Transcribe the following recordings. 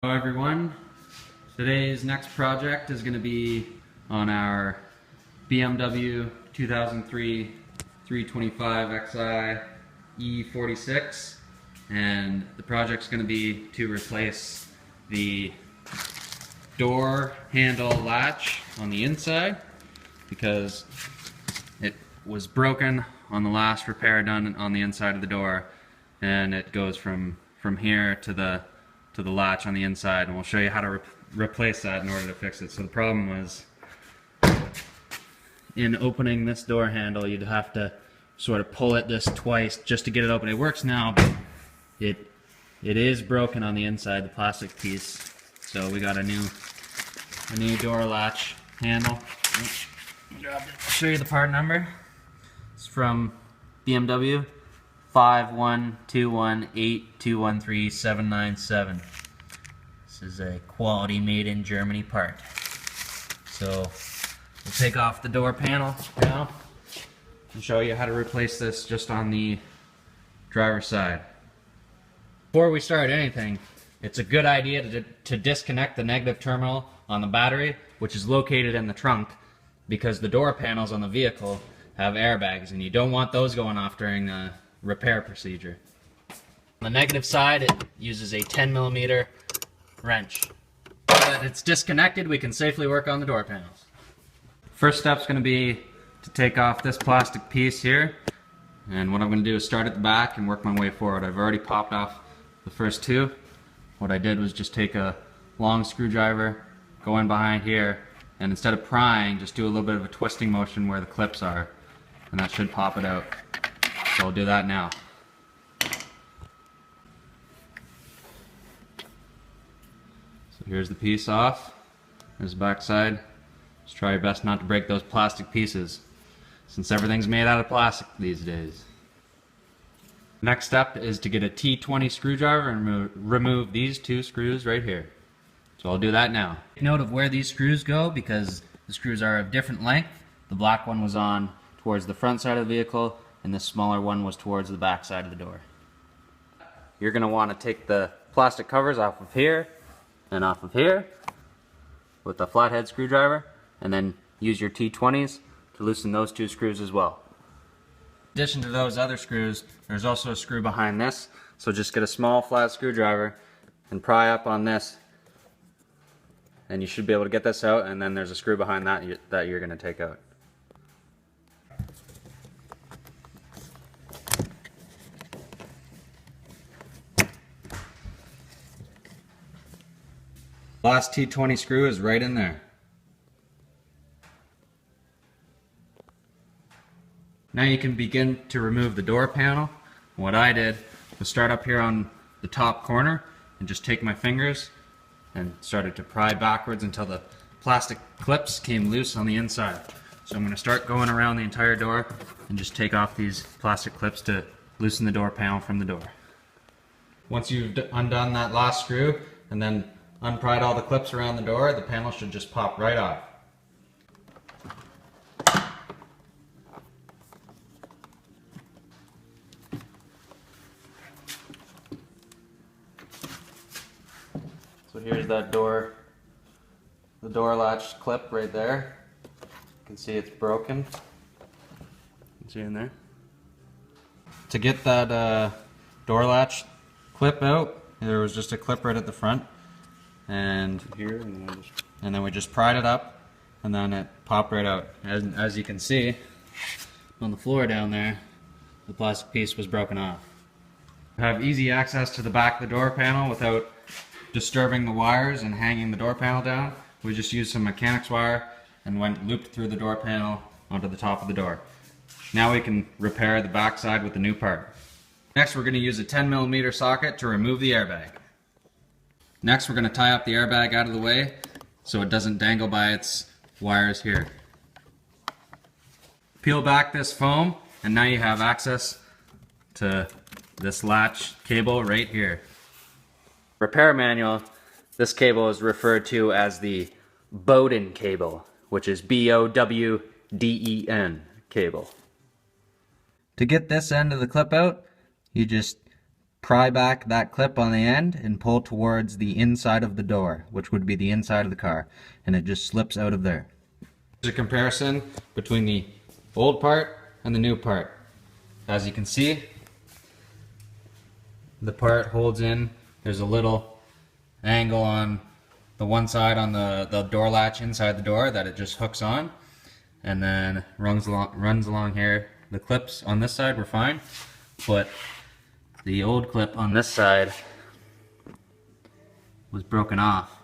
Hello everyone. Today's next project is going to be on our BMW 2003 325xi E46, and the project's going to be to replace the door handle latch on the inside because it was broken on the last repair done on the inside of the door, and it goes from here to the latch on the inside, and we'll show you how to replace that in order to fix it. So the problem was, in opening this door handle, you'd have to sort of pull it this twice just to get it open. It works now, but it is broken on the inside, the plastic piece. So we got a new door latch handle. I'll show you the part number. It's from BMW 51218213797. This is a quality made in Germany part. So we'll take off the door panel now and show you how to replace this just on the driver's side. Before we start anything, it's a good idea to disconnect the negative terminal on the battery, which is located in the trunk, because the door panels on the vehicle have airbags and you don't want those going off during the repair procedure. On the negative side, it uses a 10mm wrench. Now that it's disconnected, we can safely work on the door panels. First step's going to be to take off this plastic piece here, and what I'm going to do is start at the back and work my way forward. I've already popped off the first two. What I did was just take a long screwdriver, go in behind here, and instead of prying, just do a little bit of a twisting motion where the clips are, and that should pop it out. So I'll do that now. So here's the piece off. There's the back side. Just try your best not to break those plastic pieces, since everything's made out of plastic these days. Next step is to get a T20 screwdriver and remove these two screws right here. So I'll do that now. Take note of where these screws go, because the screws are of different length. The black one was on towards the front side of the vehicle, and this smaller one was towards the back side of the door. You're going to want to take the plastic covers off of here and off of here with the flathead screwdriver, and then use your T20s to loosen those two screws as well. In addition to those other screws, there's also a screw behind this, so just get a small flat screwdriver and pry up on this, and you should be able to get this out, and then there's a screw behind that that you're going to take out. Last T20 screw is right in there. Now you can begin to remove the door panel. What I did was start up here on the top corner and just take my fingers and started to pry backwards until the plastic clips came loose on the inside. So I'm going to start going around the entire door and just take off these plastic clips to loosen the door panel from the door. Once you've undone that last screw and then unpried all the clips around the door, the panel should just pop right off. So here's that door, the door latch clip right there. You can see it's broken. You can see in there. To get that door latch clip out, there was just a clip right at the front, and here, and then we just pried it up, and then it popped right out. As you can see on the floor down there, the plastic piece was broken off. You have easy access to the back of the door panel without disturbing the wires and hanging the door panel down. We just used some mechanics wire and went looped through the door panel onto the top of the door. Now we can repair the back side with the new part. Next, we're going to use a 10mm socket to remove the airbag. Next, we're going to tie up the airbag out of the way so it doesn't dangle by its wires here. Peel back this foam, and now you have access to this latch cable right here. Repair manual, this cable is referred to as the Bowden cable, which is B-O-W-D-E-N cable. To get this end of the clip out, you just pry back that clip on the end and pull towards the inside of the door, which would be the inside of the car, and it just slips out of there. Here's a comparison between the old part and the new part. As you can see, the part holds in. There's a little angle on the one side on the door latch inside the door that it just hooks on, and then runs along here. The clips on this side were fine, but the old clip on this side was broken off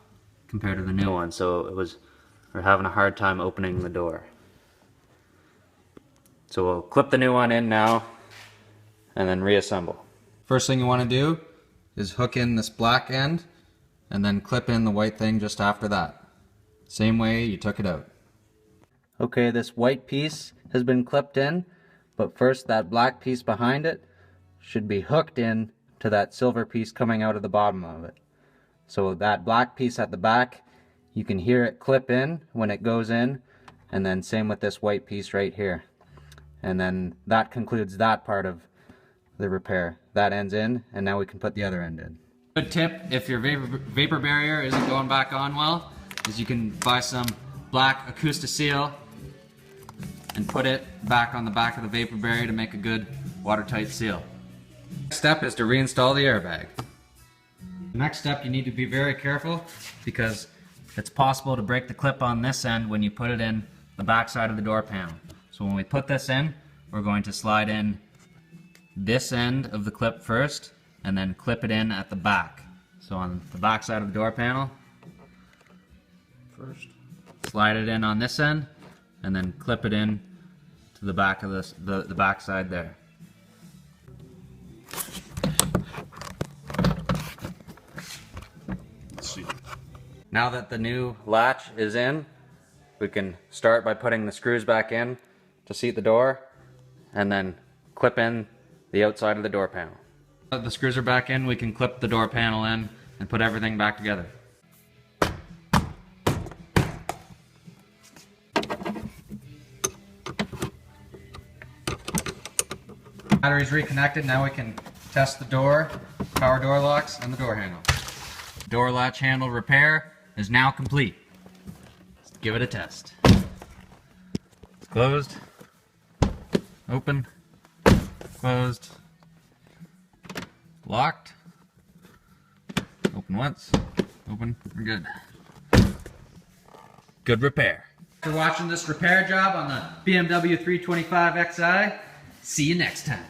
compared to the new one, so we're having a hard time opening the door. So we'll clip the new one in now and then reassemble. First thing you want to do is hook in this black end and then clip in the white thing just after that. Same way you took it out. Okay, this white piece has been clipped in, but first that black piece behind it should be hooked in to that silver piece coming out of the bottom of it. So that black piece at the back, you can hear it clip in when it goes in, and then same with this white piece right here. And then that concludes that part of the repair. That ends in, and now we can put the other end in. Good tip if your vapor barrier isn't going back on well, is you can buy some black Acoustic-Seal and put it back on the back of the vapor barrier to make a good watertight seal. Next step is to reinstall the airbag. Next step, you need to be very careful because it's possible to break the clip on this end when you put it in the back side of the door panel. So when we put this in, we're going to slide in this end of the clip first and then clip it in at the back. So on the back side of the door panel, first slide it in on this end and then clip it in to the back of the back side there. Now that the new latch is in, we can start by putting the screws back in to seat the door and then clip in the outside of the door panel. Now that the screws are back in, we can clip the door panel in and put everything back together. Battery's reconnected, now we can test the door, power door locks, and the door handle. Door latch handle repair is now complete. Let's give it a test. It's closed, open, closed, locked, open once, open, we're good. Good repair. Thanks for watching this repair job on the BMW 325xi. See you next time.